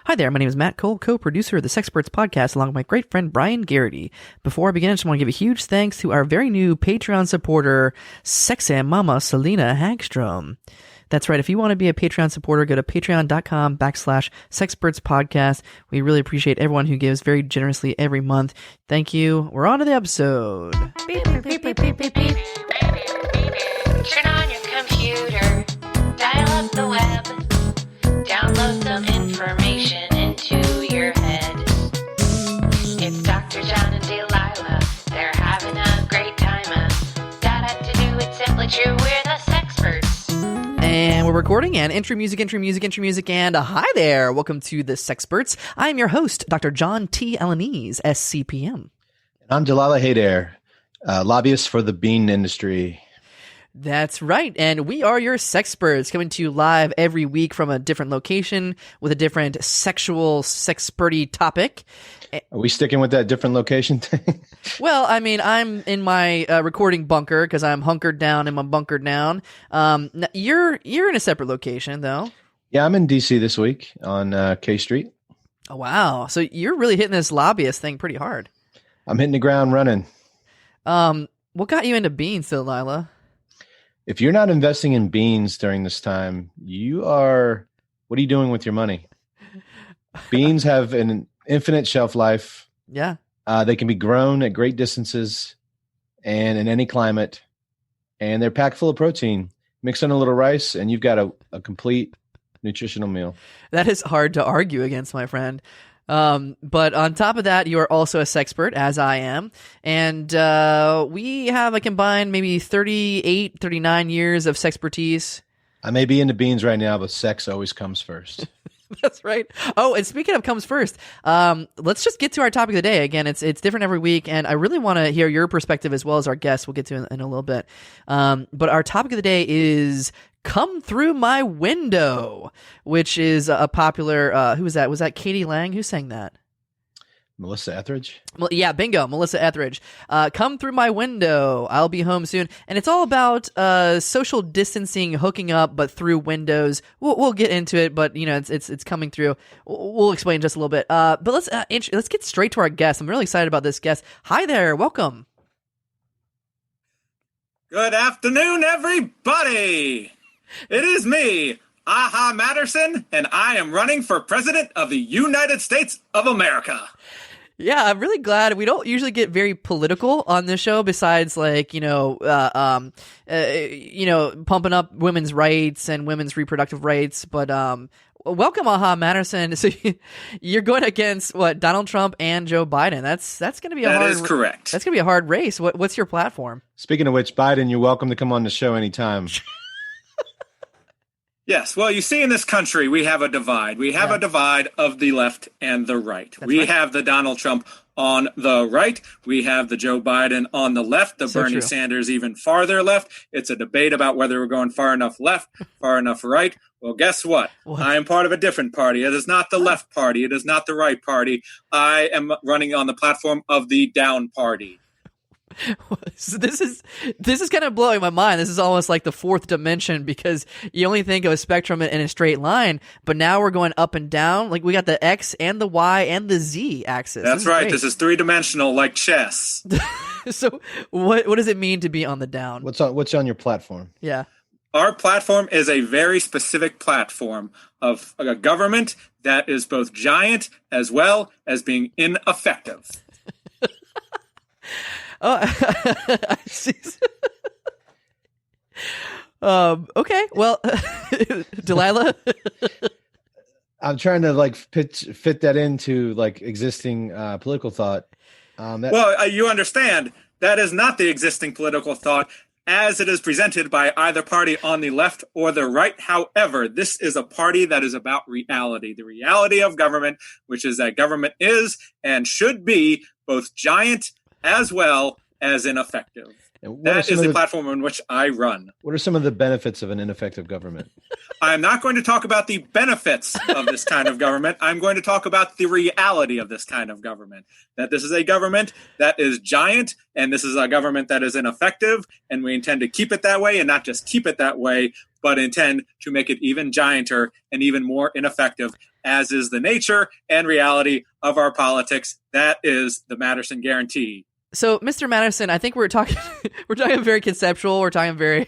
Hi there, my name is Matt Cole, co-producer of the Sexperts podcast, along with my great friend Brian Garrity. Before I begin, I just want to give a huge thanks to our very new Patreon supporter, Sexy Mama Selena Hagstrom. That's right, if you want to be a Patreon supporter, go to patreon.com/sexpertspodcast. We really appreciate everyone who gives very generously every month. Thank you. We're on to the episode. Beep, beep, beep, beep, beep, beep, beep. Turn on your computer, dial up the web, download some information into your head. It's Dr. John and Delilah, they're having a great time. Da-da-to-do, it's simply true, we're the Sexperts. And we're recording, and intro music, and hi there. Welcome to the Sexperts. I am your host, Dr. John T. Alanese, SCPM. And I'm Delilah Haydair, lobbyist for the bean industry. That's right, and we are your Sexperts, coming to you live every week from a different location with a different sexual sexperty topic. Are we sticking with that different location thing? Well, I mean, I'm in my recording bunker because I'm hunkered down in my bunker down. You're in a separate location, though. Yeah, I'm in D.C. this week on K Street. Oh, wow. So you're really hitting this lobbyist thing pretty hard. I'm hitting the ground running. What got you into beans, Delilah? If you're not investing in beans during this time, what are you doing with your money? Beans have an infinite shelf life. Yeah. They can be grown at great distances and in any climate, and they're packed full of protein. Mix in a little rice, and you've got a complete nutritional meal. That is hard to argue against, my friend. But on top of that, you are also a sexpert, as I am. And we have a combined maybe 38, 39 years of sexpertise. I may be into beans right now, but sex always comes first. That's right. Oh, and speaking of comes first, let's just get to our topic of the day. Again, it's different every week, and I really want to hear your perspective as well as our guests. We'll get to in a little bit. But our topic of the day is Come Through My Window, which is a popular, who was that? Was that Katie Lang? Who sang that? Melissa Etheridge? Well, yeah, bingo, Melissa Etheridge. Come Through My Window, I'll be home soon. And it's all about social distancing, hooking up, but through windows. We'll get into it, but you know, it's coming through. We'll explain just a little bit. But let's get straight to our guest. I'm really excited about this guest. Hi there, welcome. Good afternoon, everybody. It is me, Aha Matterson, and I am running for President of the United States of America. Yeah, I'm really glad. We don't usually get very political on this show, besides like, pumping up women's rights and women's reproductive rights. But welcome, Aha Matterson. So you're going against Donald Trump and Joe Biden. That's going to be that is correct. That's going to be a hard race. What's your platform? Speaking of which, Biden, you're welcome to come on the show anytime. Yes, well, you see in this country, we have a divide. We have a divide of the left and the right. That's we right. have the Donald Trump on the right. We have the Joe Biden on the left, the So Bernie true. Sanders even farther left. It's a debate about whether we're going far enough left, far enough right. Well, guess what? I am part of a different party. It is not the left party. It is not the right party. I am running on the platform of the down party. So this is kind of blowing my mind. This is almost like the fourth dimension, because you only think of a spectrum in a straight line, but now we're going up and down. Like we got the X and the Y and the Z axis. That's right. Great. This is three-dimensional like chess. So what does it mean to be on the down? What's on your platform? Yeah. Our platform is a very specific platform of a government that is both giant as well as being ineffective. Oh, I see. Okay. Well, Delilah. I'm trying to fit that into existing political thought. You understand that is not the existing political thought as it is presented by either party on the left or the right. However, this is a party that is about reality, the reality of government, which is that government is and should be both giant as well as ineffective. That is the platform on which I run. What are some of the benefits of an ineffective government? I'm not going to talk about the benefits of this kind of government. I'm going to talk about the reality of this kind of government. That this is a government that is giant, and this is a government that is ineffective, and we intend to keep it that way, and not just keep it that way, but intend to make it even gianter and even more ineffective as is the nature and reality of our politics. That is the Matterson guarantee. So, Mr. Matterson, I think we're talking very conceptual. We're talking very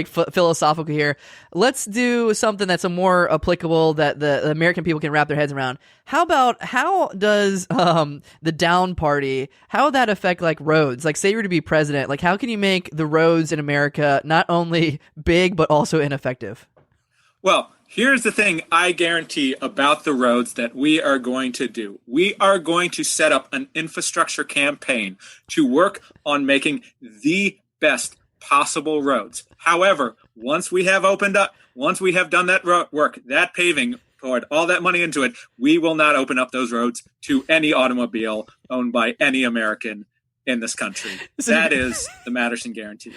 philosophical here. Let's do something that's a more applicable that the American people can wrap their heads around. How does the down party, how would that affect like roads? Like, say you were to be president, like how can you make the roads in America not only big but also ineffective? Well, here's the thing I guarantee about the roads that we are going to do. We are going to set up an infrastructure campaign to work on making the best possible roads. However, once we have done that work, that paving, poured all that money into it, we will not open up those roads to any automobile owned by any American in this country. That is the Matterson guarantee.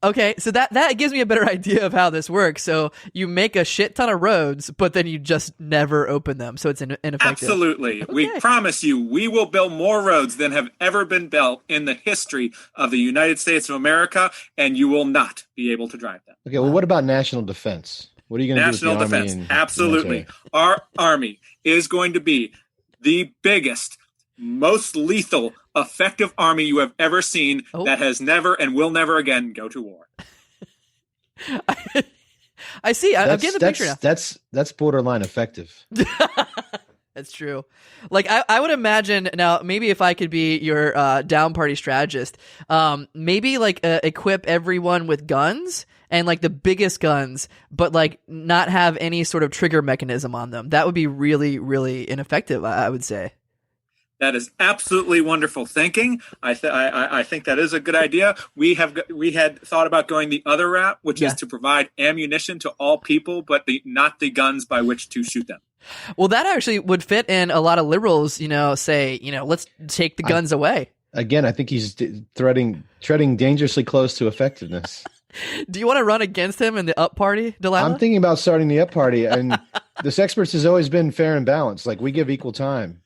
Okay, so that gives me a better idea of how this works. So you make a shit ton of roads, but then you just never open them, so it's ineffective. Absolutely. Okay. We promise you, we will build more roads than have ever been built in the history of the United States of America, and you will not be able to drive them. Okay, well, what about national defense? What are you going to do with the National Army? defense, absolutely. Our Army is going to be the biggest, most lethal, effective army you have ever seen that has never and will never again go to war. I see. I'm getting the picture now. That's borderline effective. That's true. Like I would imagine now, maybe if I could be your down party strategist, maybe like equip everyone with guns and like the biggest guns, but like not have any sort of trigger mechanism on them. That would be really, really ineffective, I would say. That is absolutely wonderful thinking. I think that is a good idea. We had thought about going the other route, which is to provide ammunition to all people, but not the guns by which to shoot them. Well, that actually would fit in a lot of liberals, say, let's take the guns away. Again, I think he's treading dangerously close to effectiveness. Do you want to run against him in the Up Party, Delilah? I'm thinking about starting the Up Party, and this experts has always been fair and balanced. Like, we give equal time.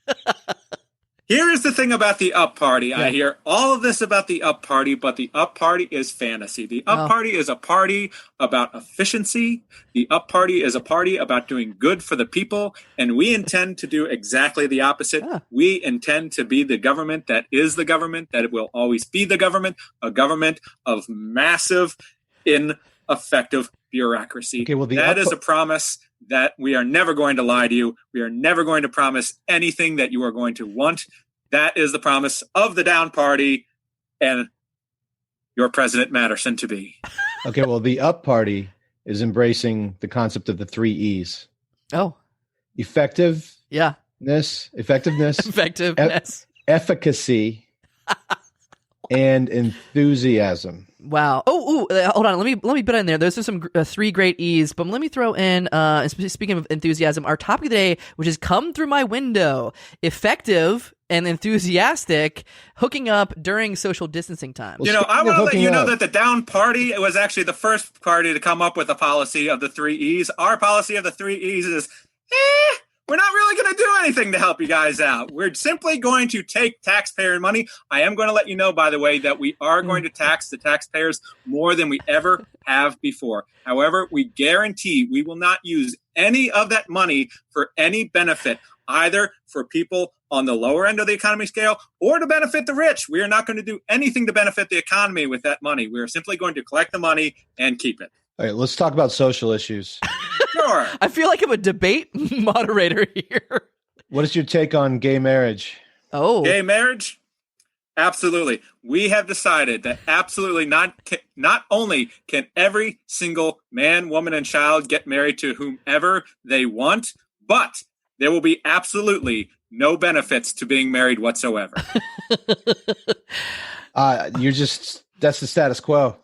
Here is the thing about the Up Party. I hear all of this about the Up Party, but the Up Party is fantasy. The Up Party is a party about efficiency. The Up Party is a party about doing good for the people, and we intend to do exactly the opposite. We intend to be the government that is the government, that it will always be the government, a government of massive, ineffective bureaucracy. Okay, well, that is a promise that we are never going to lie to you. We are never going to promise anything that you are going to want. That is the promise of the Down Party and your President Matterson to be. Okay, well, the Up Party is embracing the concept of the 3 E's. Oh. Effectiveness, efficacy, and enthusiasm. Wow. Hold on. Let me put in there. Those are some 3 great E's, but let me throw in, speaking of enthusiasm, our topic of the day, which is come through my window, effective and enthusiastic, hooking up during social distancing time. Well, I want to let you know that the Down Party was actually the first party to come up with a policy of the 3 E's. Our policy of the 3 E's is, we're not really going to do anything to help you guys out. We're simply going to take taxpayer money. I am going to let you know, by the way, that we are going to tax the taxpayers more than we ever have before. However, we guarantee we will not use any of that money for any benefit, either for people on the lower end of the economy scale or to benefit the rich. We are not going to do anything to benefit the economy with that money. We are simply going to collect the money and keep it. All right, let's talk about social issues. Sure. I feel like I'm a debate moderator here. What is your take on gay marriage? Oh. Gay marriage? Absolutely. We have decided that absolutely not only can every single man, woman, and child get married to whomever they want, but there will be absolutely no benefits to being married whatsoever. That's the status quo.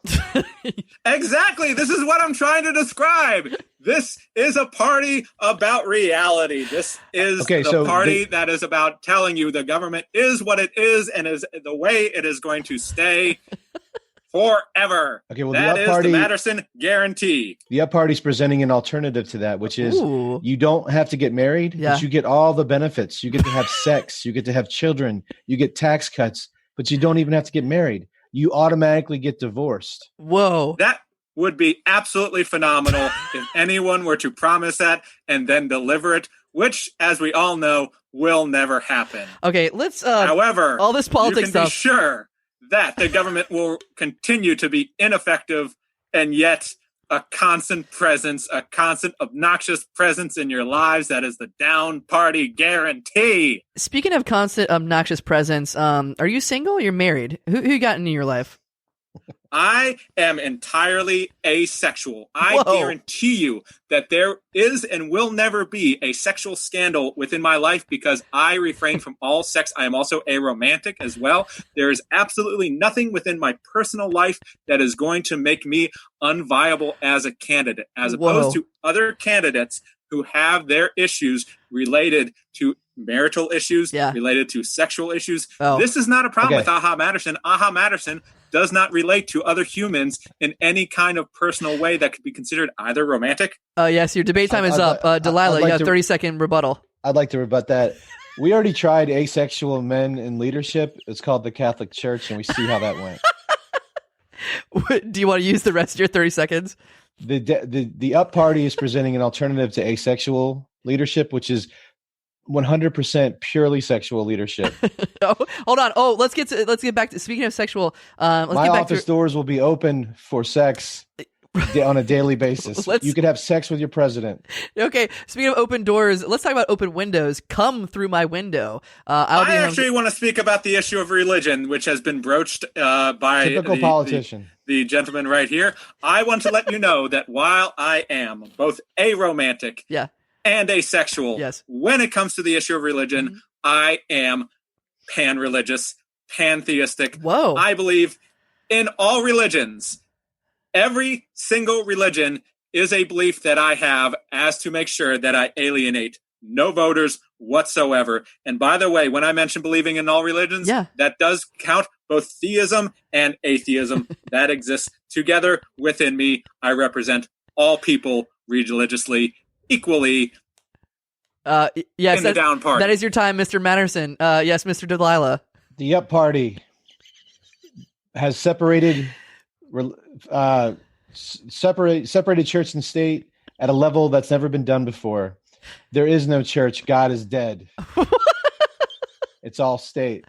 Exactly. This is what I'm trying to describe. This is a party about reality. This is the party that is about telling you the government is what it is and is the way it is going to stay forever. Okay, well, that is the Matterson guarantee. The Up Party's presenting an alternative to that, which is you don't have to get married, but you get all the benefits. You get to have sex. You get to have children. You get tax cuts, but you don't even have to get married. You automatically get divorced. Whoa. That would be absolutely phenomenal if anyone were to promise that and then deliver it. which, as we all know, will never happen. Okay, let's. However, all this politics you can stuff. be sure that the government will continue to be ineffective, and yet a constant presence, a constant obnoxious presence in your lives. That is the Down Party guarantee. Speaking of constant obnoxious presence, are you single or you're married? Who you got in your life? I am entirely asexual. I Whoa. guarantee you that there is and will never be a sexual scandal within my life because I refrain from all sex. I am also aromantic as well. There is absolutely nothing within my personal life that is going to make me unviable as a candidate, as opposed to other candidates who have their issues related to marital issues, related to sexual issues. This is not a problem with Aha Matterson. Aha Matterson does not relate to other humans in any kind of personal way that could be considered either romantic. Yes, your debate time is up. Delilah, you have a 30-second rebuttal. I'd like to rebut that. We already tried asexual men in leadership. It's called the Catholic Church, and we see how that went. Do you want to use the rest of your 30 seconds? The Up Party is presenting an alternative to asexual leadership, which is 100% purely sexual leadership. Hold on. Let's get back to, speaking of sexual. My office doors will be open for sex on a daily basis. You could have sex with your president. Okay. Speaking of open doors, let's talk about open windows. Come through my window. I actually want to speak about the issue of religion, which has been broached by typical politician. The gentleman right here. I want to let you know that while I am both aromantic and asexual, when it comes to the issue of religion, I am pan-religious, pantheistic. Whoa. I believe in all religions. Every single religion is a belief that I have as to make sure that I alienate no voters whatsoever. And by the way, when I mention believing in all religions, that does count both theism and atheism. That exists together within me. I represent all people religiously, equally. Yes, in the Down Party. That is your time, Mr. Matterson. Yes, Mr. Delilah. The Up Party has separated church and state at a level that's never been done before. There is no church. God is dead. It's all state.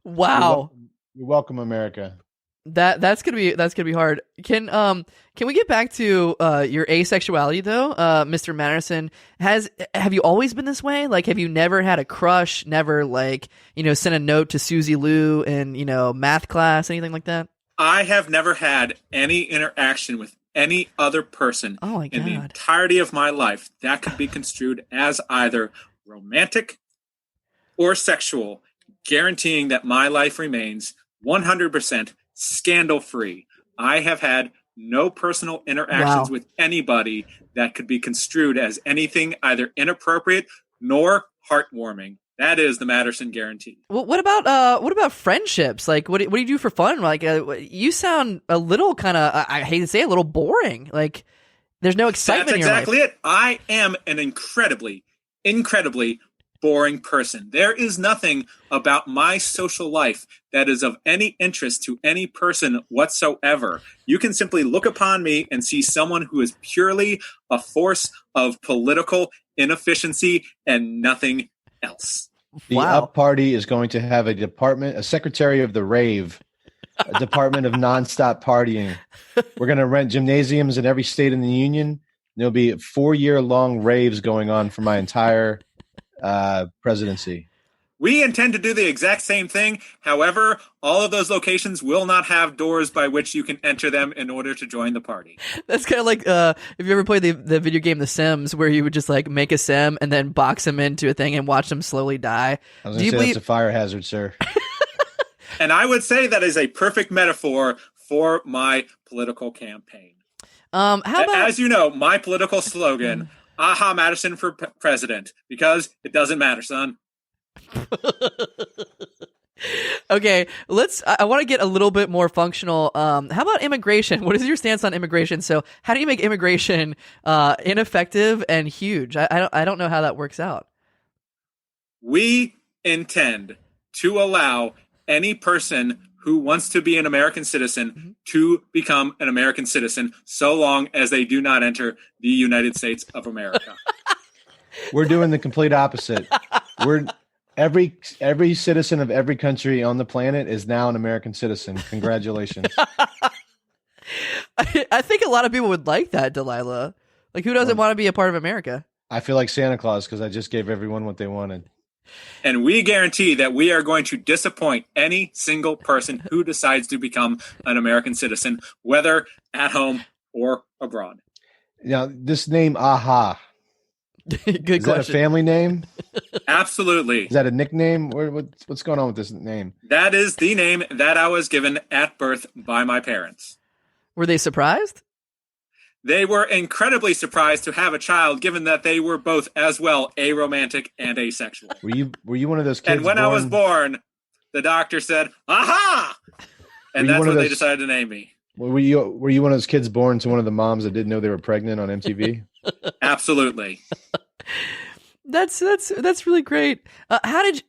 Wow. You're welcome, America. That's gonna be hard. Can we get back to your asexuality though, Mr. Matterson? Have you always been this way? Like, have you never had a crush? Never sent a note to Susie Lou in math class, anything like that? I have never had any interaction with any other person in the entirety of my life that could be construed as either romantic or sexual, guaranteeing that my life remains 100% scandal-free. I have had no personal interactions with anybody that could be construed as anything either inappropriate nor heartwarming. That is the Matterson guarantee. Well, what about friendships? Like, what do you do for fun? Like, you sound a little kind of, I hate to say, a little boring. Like, there's no excitement. That's in your exactly life. it. I am an incredibly boring person. There is nothing about my social life that is of any interest to any person whatsoever. You can simply look upon me and see someone who is purely a force of political inefficiency and nothing else. The Up Party is going to have a secretary of the rave, a department of nonstop partying. We're going to rent gymnasiums in every state in the union. There'll be 4-year-long raves going on for my entire presidency. We intend to do the exact same thing. However, all of those locations will not have doors by which you can enter them in order to join the party. That's kind of like if you ever played the video game The Sims, where you would just like make a sim and then box them into a thing and watch them slowly die. I was going to say that's a fire hazard, sir. And I would say that is a perfect metaphor for my political campaign. How about, as you know, my political slogan, Aha Matterson for president, because it doesn't matter, son. Okay, I want to get a little bit more functional. How about immigration? What is your stance on immigration? So how do you make immigration ineffective and huge? I don't know how that works out. We intend to allow any person who wants to be an American citizen to become an American citizen so long as they do not enter the United States of America. We're doing the complete opposite. We're every citizen of every country on the planet is now an American citizen. Congratulations. I think a lot of people would like that, Delilah. Like, who doesn't want to be a part of America? I feel like Santa Claus because I just gave everyone what they wanted. And we guarantee that we are going to disappoint any single person who decides to become an American citizen, whether at home or abroad. Now, this name, Aha. Good Is question. that a family name? Absolutely. Is that a nickname? What's going on with this name? That is the name that I was given at birth by my parents. Were they surprised? They were incredibly surprised to have a child, given that they were both as well aromantic and asexual. Were you one of those kids? And when I was born, the doctor said, "Aha!" And that's what they decided to name me. Were you one of those kids born to one of the moms that didn't know they were pregnant on MTV? Absolutely. That's really great. How did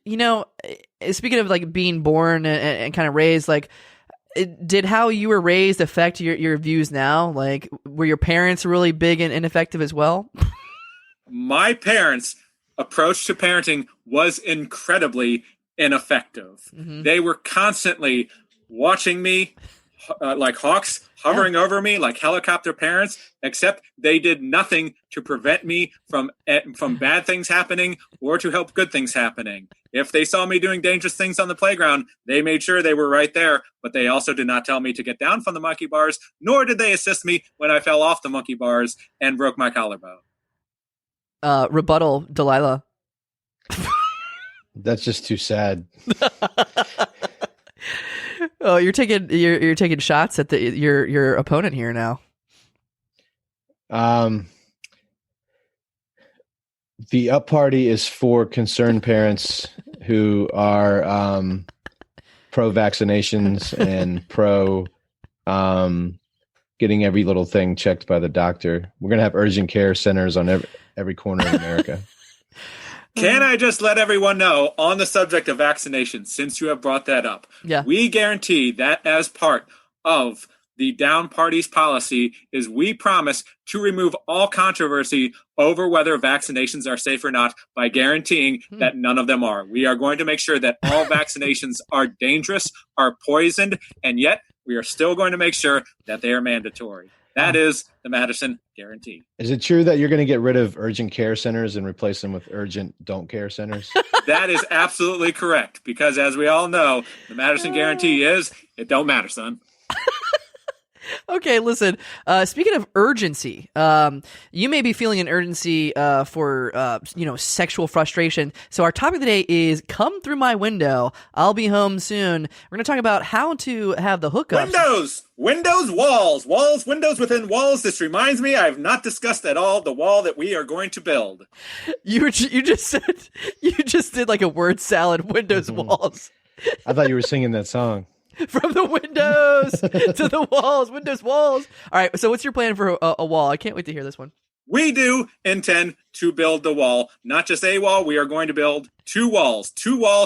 speaking of like being born and kind of raised, like, did how you were raised affect your views now? Like, were your parents really big and ineffective as well? My parents' approach to parenting was incredibly ineffective. Mm-hmm. They were constantly watching me like hawks, hovering over me like helicopter parents, except they did nothing to prevent me from bad things happening or to help good things happening. If they saw me doing dangerous things on the playground, they made sure they were right there, but they also did not tell me to get down from the monkey bars, nor did they assist me when I fell off the monkey bars and broke my collarbone. Rebuttal, Delilah. That's just too sad. Oh, you're taking shots at your opponent here now. The up party is for concerned parents who are pro vaccinations and pro getting every little thing checked by the doctor. We're gonna have urgent care centers on every corner in America. Can I just let everyone know on the subject of vaccination, since you have brought that up, we guarantee that as part of the Down Party's policy is we promise to remove all controversy over whether vaccinations are safe or not by guaranteeing that none of them are. We are going to make sure that all vaccinations are dangerous, are poisoned, and yet we are still going to make sure that they are mandatory. That is the Matterson guarantee. Is it true that you're going to get rid of urgent care centers and replace them with urgent don't care centers? That is absolutely correct, because as we all know, the Matterson guarantee is it don't matter, son. Okay, listen, speaking of urgency, you may be feeling an urgency for sexual frustration. So our topic of the day is come through my window. I'll be home soon. We're going to talk about how to have the hookups. Windows, walls, windows within walls. This reminds me, I have not discussed at all the wall that we are going to build. You just did like a word salad, windows, walls. I thought you were singing that song. From the windows to the walls, windows, walls. All right, so what's your plan for a wall? I can't wait to hear this one. We do intend to build the wall. Not just a wall, we are going to build two walls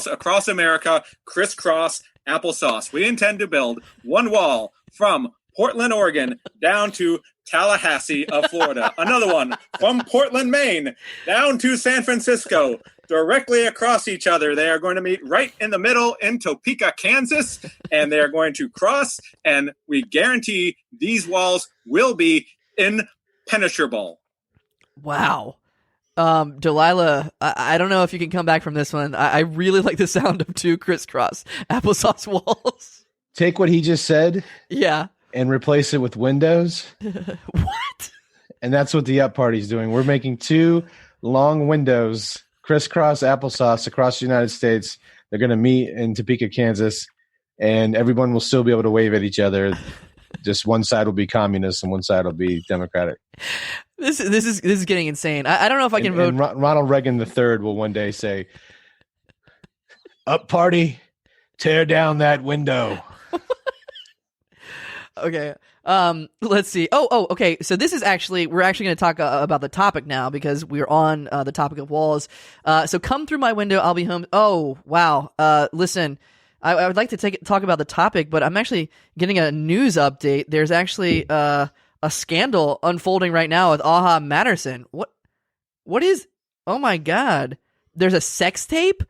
across America, crisscross applesauce. We intend to build one wall from Portland, Oregon, down to Tallahassee of Florida. Another one from Portland, Maine, down to San Francisco. Directly across each other. They are going to meet right in the middle in Topeka, Kansas, and they are going to cross, and we guarantee these walls will be impenetrable. Wow. Delilah, I don't know if you can come back from this one. I really like the sound of two crisscross applesauce walls. Take what he just said. Yeah. And replace it with windows. What? And that's what the up party's doing. We're making two long windows, crisscross applesauce across the United States. They're going to meet in Topeka, Kansas, and everyone will still be able to wave at each other. Just one side will be communist and one side will be Democratic. This is getting insane. I don't know if I can vote. And Ronald Reagan III will one day say, "Up party, tear down that window." Okay. Let's see. Okay. So this is we're actually going to talk about the topic now because we're on the topic of walls. So come through my window. I'll be home. Oh, wow. Listen, I would like to talk about the topic, but I'm actually getting a news update. There's actually a scandal unfolding right now with Aha Matterson. What is Oh my God. There's a sex tape?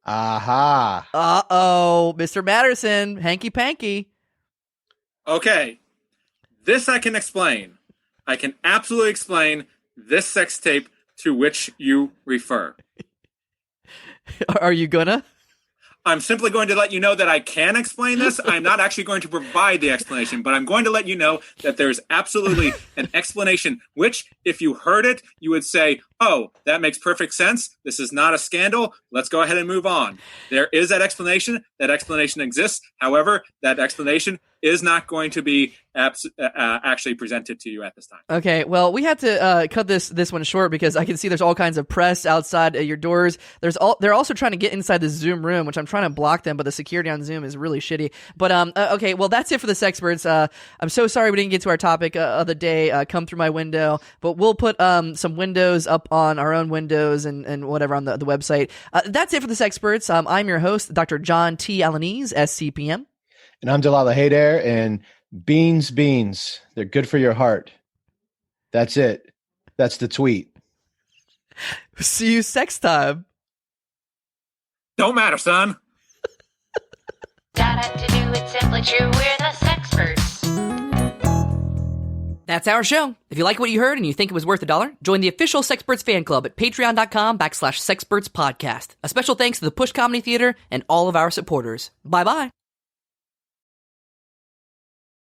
Aha. Uh-oh. Mr. Matterson, hanky-panky. Okay. This I can explain. I can absolutely explain this sex tape to which you refer. Are you gonna? I'm simply going to let you know that I can explain this. I'm not actually going to provide the explanation, but I'm going to let you know that there's absolutely an explanation, which, if you heard it, you would say, oh, that makes perfect sense. This is not a scandal. Let's go ahead and move on. There is that explanation. That explanation exists. However, that explanation is not going to be actually presented to you at this time. Okay, well, we had to cut this one short because I can see there's all kinds of press outside your doors. They're also trying to get inside the Zoom room, which I'm trying to block them, but the security on Zoom is really shitty. But okay, well, that's it for the Sexperts. I'm so sorry we didn't get to our topic of the day. Come through my window, but we'll put some windows up on our own windows and whatever on the website. That's it for the Sexperts. I'm your host, Dr. John T. Alanese, SCPM. And I'm Delilah Haydair, and beans. They're good for your heart. That's it. That's the tweet. See you sex time. Don't matter, son. Da-da-to-do, it's simply true, we're the Sexperts. That's our show. If you like what you heard and you think it was worth $1, join the official Sexperts fan club at patreon.com/Sexperts podcast. A special thanks to the Push Comedy Theater and all of our supporters. Bye-bye.